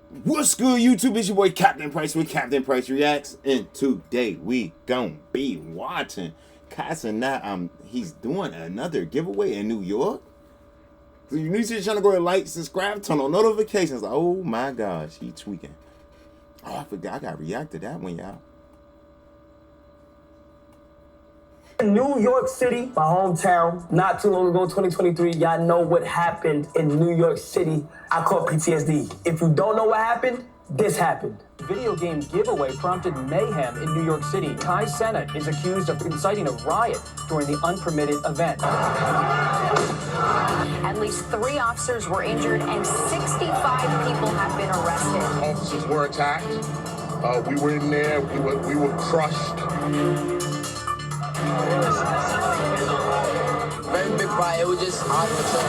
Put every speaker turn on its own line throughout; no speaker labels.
What's good, YouTube? It's your boy Captain Price with Captain Price Reacts, and today we gon' be watching Cenat. He's doing another giveaway in New York. So you need to trying to go and like, subscribe, turn on notifications. Oh my gosh, he tweaking. Oh, I forgot I got to react to that one, y'all.
New York City, my hometown, not too long ago, 2023, y'all know what happened in New York City. I caught PTSD. If you don't know what happened, this happened.
Video game giveaway prompted mayhem in New York City. Cenat is accused of inciting a riot during the unpermitted event.
At least 3 officers were injured and 65 people have been arrested.
Officers were attacked. We were in there. We were crushed.
Very big riot. It was just out of
control.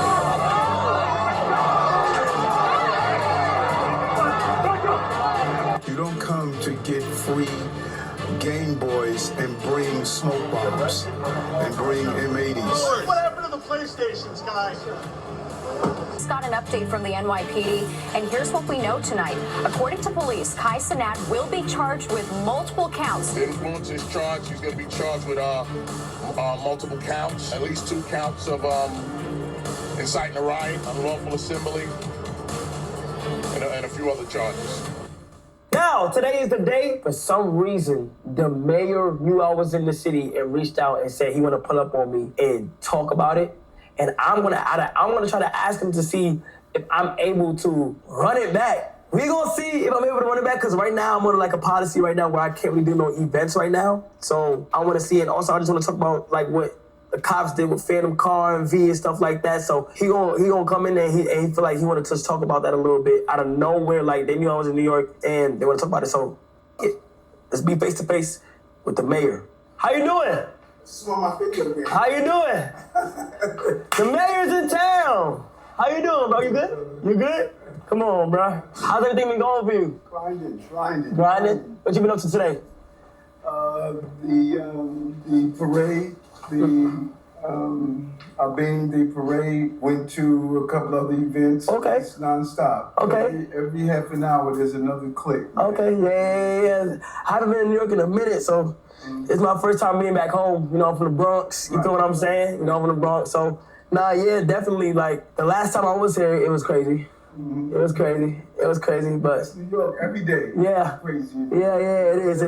You don't come to get free Game Boys and bring smoke bombs and bring M80s.
What happened to the PlayStations, guys?
Got an update from the NYPD, and here's what we know tonight. According to police, Cenat will be charged with multiple counts.
The influence is charged. He's going to be charged with multiple counts, at least 2 counts of inciting a riot, unlawful assembly, and a few other charges.
Now, today is the day. For some reason, the mayor knew I was in the city and reached out and said he want to pull up on me and talk about it. And I'm gonna try to ask him to see if I'm able to run it back. We gonna see if I'm able to run it back, because right now I'm on like a policy right now where I can't really do no events right now. So I want to see it. Also, I just want to talk about like what the cops did with Phantom Car and V and stuff like that. So he gonna come in there and he feel like he wanted to just talk about that a little bit out of nowhere. Like they knew I was in New York and they want to talk about it. So yeah, let's be face to face with the mayor. How you doing? How you doing? The mayor's in town. How you doing, bro? You good? You good? Come on, bro. How's everything been going for you? Grinding? What you been up to today?
The parade, the parade, went to a couple other events.
Okay.
It's nonstop.
Okay.
Every half an hour there's another click.
Okay, yeah. I haven't been in New York in a minute, so it's my first time being back home. You know, I'm from the Bronx. You feel what I'm saying? You know, I'm from the Bronx. So, nah, yeah, definitely. Like, the last time I was here, it was crazy. Mm-hmm. It was crazy, but...
It's New York every day.
Yeah.
Crazy.
Yeah, it is.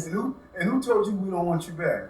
And who told you we don't want you back?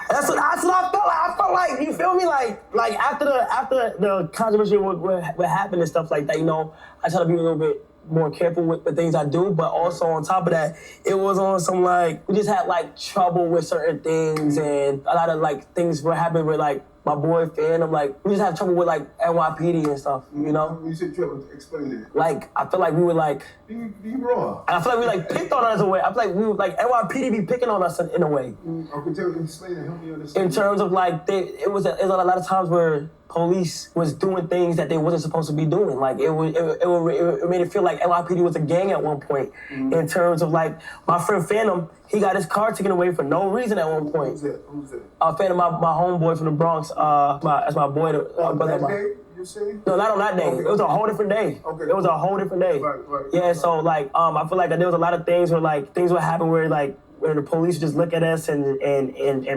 That's what I felt like. I felt like, you feel me? Like after the controversy what happened and stuff like that, you know, I try to be a little bit more careful with the things I do, but also on top of that, it was on some like, we just had like trouble with certain things, and a lot of like things were happening with like my boy Phantom, like we just had trouble with like NYPD and stuff, you know?
You said trouble, explain it.
Like, I feel like we were like...
Be raw.
I feel like we like picked on us in a way. I feel like we were like, NYPD be picking on us in a way.
Okay, explain it, help me understand.
In terms of like, it was a lot of times where police was doing things that they wasn't supposed to be doing. Like it made it feel like NYPD was a gang at one point. Mm-hmm. In terms of like, my friend Phantom, he got his car taken away for no reason at one point.
Who's that?
Phantom, my homeboy from the Bronx. That's my boy.
That day, you say?
No, not on that day.
Okay.
It was a whole different day.
Okay.
It was a whole different day.
Right.
Yeah, so like, I feel like that there was a lot of things where like, things would happen where like, where the police would just look at us and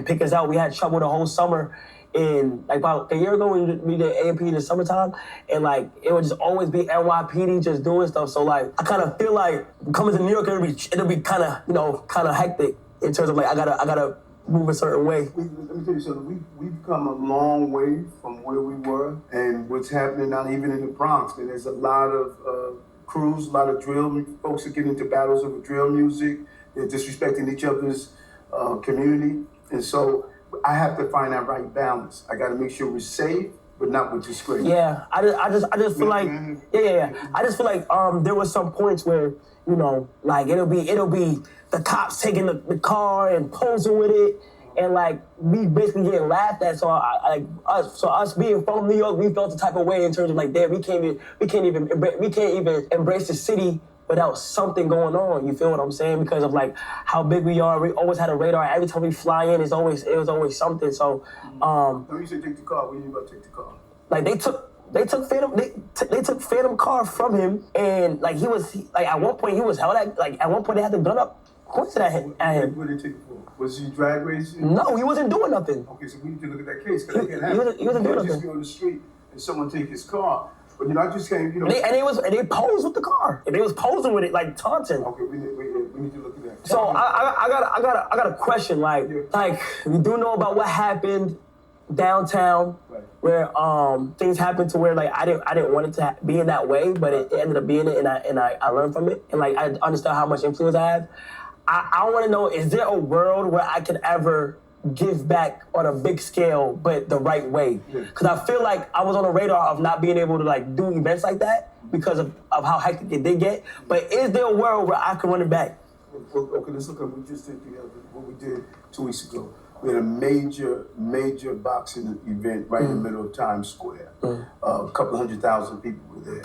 pick us out. We had trouble the whole summer. In like about a year ago, we did A&P in the summertime, and like it would just always be NYPD just doing stuff. So like I kind of feel like coming to New York, it'll be kind of hectic in terms of like I gotta move a certain way.
Let me tell you something. We've come a long way from where we were, and what's happening now, even in the Bronx. And there's a lot of crews, a lot of drill folks are getting into battles over drill music. They're disrespecting each other's community, and so I have to find that right balance. I got to make sure we're safe, but not with disgrace.
Yeah, I just feel like I just feel like there was some points where, you know, like it'll be the cops taking the car and posing with it, and like we basically getting laughed at. So us being from New York, we felt the type of way in terms of like, damn, we can't even embrace the city without something going on. You feel what I'm saying? Because of like how big we are. We always had a radar. Every time we fly in, it was always something. So
When you say take the car, what do you mean by take the car?
like they took they took Phantom car from him, and like at one point he was held at one point they had the gun up pointed at him.
What did they take it for? Was he drag racing?
No, he wasn't doing nothing.
Okay, so we need to look at that case because he wasn't
doing nothing.
Just be on the street and someone take his car. But I just can't,
They posed with the car. And they was posing with it like taunting.
Okay, we need to look at that.
So I got a question. Like we do know about what happened downtown,
right, where
things happened to where like I didn't want it to be in that way, but it ended up being it, and I learned from it, and like I understand how much influence I have. I want to know, is there a world where I can ever give back on a big scale, but the right way? Because I feel like I was on the radar of not being able to like do events like that because of how hectic it did get. But is there a world where I can run it back?
Well, okay, let's look at what we just did together, what we did 2 weeks ago. We had a major boxing event right in the middle of Times Square. A couple 100,000 people were there.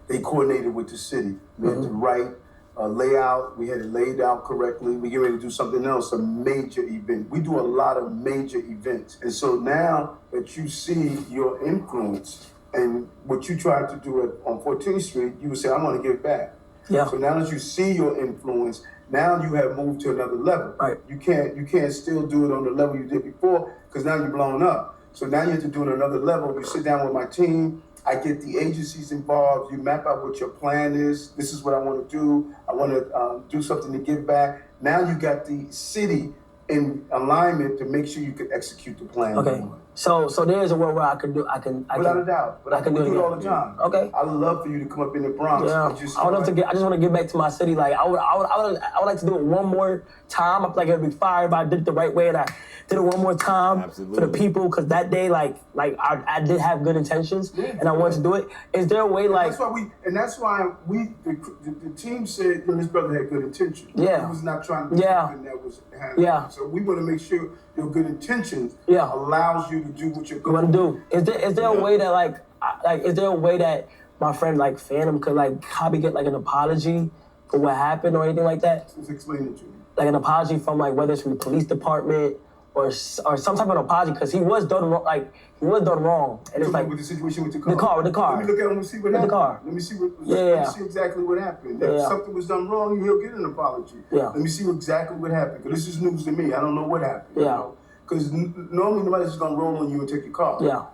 They coordinated with the city. We had the right layout. We had it laid out correctly. We get ready to do something else, a major event. We do a lot of major events. And so now that you see your influence and what you tried to do on 14th Street, you would say, I'm going to give back.
Yeah.
So now that you see your influence, now you have moved to another level.
Right.
You can't still do it on the level you did before because now you're blown up. So now you have to do it on another level. You sit down with my team. I get the agencies involved. You map out what your plan is. This is what I want to do. I want to do something to give back. Now you got the city in alignment to make sure you can execute the plan.
Okay. So there's a world where I can
without a doubt. But I can do it all the time.
Okay.
I would love for you to come up in the Bronx.
Yeah. I just want to give back to my city. Like I would like to do it one more time. I feel like it'd be fire if I did it the right way and I did it one more time for the people, because that day like I did have good intentions and I wanted to do it. Is there a way like
that's why the team said this brother had good intentions.
Yeah.
He was not trying to do something that was happening.
Yeah.
So we want to make sure your good intentions
Yeah.
allows you to do what you're
going to do. Is there a way that is there a way that my friend like Phantom could like probably get like an apology for what happened or anything like that?
Just explain it to me.
Like an apology from like whether it's from the police department or some type of apology, because he was done wrong, and it's like
with the situation with the car.
With the car.
Let me look at him and see what happened.
The car.
Let me see let me see exactly what happened. If something was done wrong, he'll get an apology.
Yeah.
Let me see exactly what happened, because this is news to me. I don't know what happened.
Yeah.
You know? Because normally nobody's just gonna roll on you and take your car.
Yeah.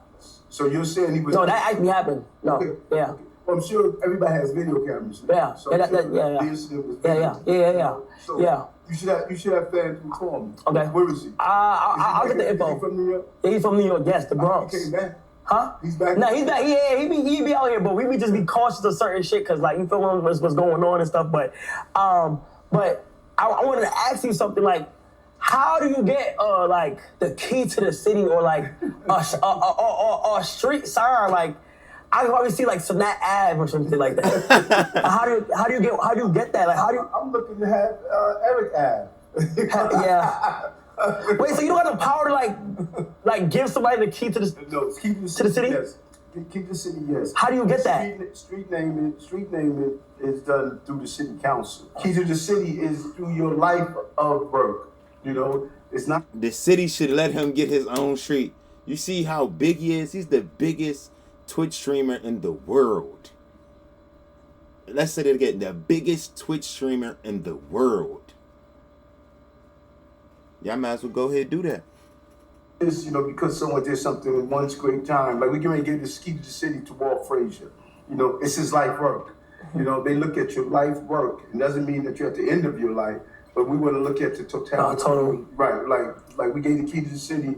So you're saying he was?
No, that actually happened. No.
Okay.
Yeah.
Okay. Well, I'm sure everybody has video cameras.
Yeah.
So
The
incident was
Yeah.
So
Yeah.
You should have Phantom call me.
Okay.
Where is he?
I'll get the info.
Is he from New York?
Yeah, he's from New York. Yes, the Bronx.
He came back.
Huh?
He's back.
No, he's back. Yeah, he be out here, but we just be cautious of certain shit, cause like you feel what's going on and stuff. But I wanted to ask you something like, how do you get like the key to the city or like a street sign? Like I can probably see like Cenat Ave or something like that. How do you get that? Like
I'm looking to have Eric Ave.
Yeah. Wait, so you don't have the power to like give somebody the key to the
keep the
city?
Yes. Keep the city, yes.
How do you get that?
Street naming is done through the city council. Key to the city is through your life of work. You know, it's not.
The city should let him get his own street. You see how big he is? He's the biggest Twitch streamer in the world. Let's say that again. The biggest Twitch streamer in the world. Y'all might as well go ahead and do that.
It's, because someone did something in one great time. Like, we can give the key to the city to Walt Frazier. It's his life work. They look at your life work. It doesn't mean that you're at the end of your life, but we want to look at the totality.
Totally.
Right. Like we gave the key to the city.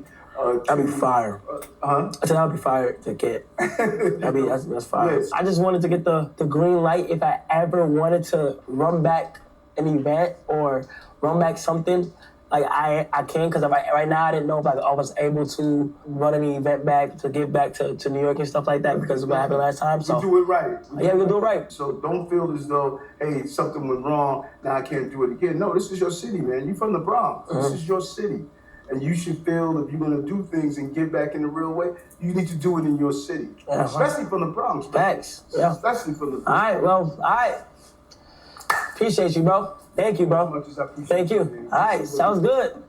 That'd be fire. I said that'd be fire to get. That's fire. Yes. I just wanted to get the green light if I ever wanted to run back an event or run back something. Like I can, because right now I didn't know if I was able to run any event back to give back to New York and stuff like that, because of what happened last time. So
we do it right.
We'll do it right.
So don't feel as though, hey, something went wrong, now I can't do it again. No, this is your city, man. You're from the Bronx. This is your city. And you should feel if you're going to do things and give back in a real way, you need to do it in your city. Yeah, especially from the Bronx.
Facts. Yeah.
Especially from the Bronx.
All right. Appreciate you, bro. Thank you, bro. Thank you. All right, sounds good.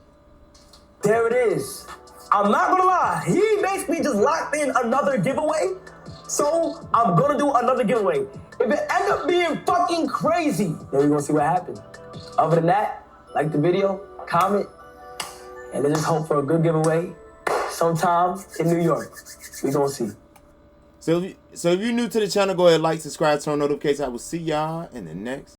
There it is. I'm not gonna lie, he basically just locked in another giveaway So I'm gonna do another giveaway. If it ends up being fucking crazy, then we're gonna see what happens. Other than that, like the video, comment, and let's just hope for a good giveaway sometime in New York. We gonna see.
So if you're new to the channel, go ahead, like, subscribe, turn on notifications. I will see y'all in the next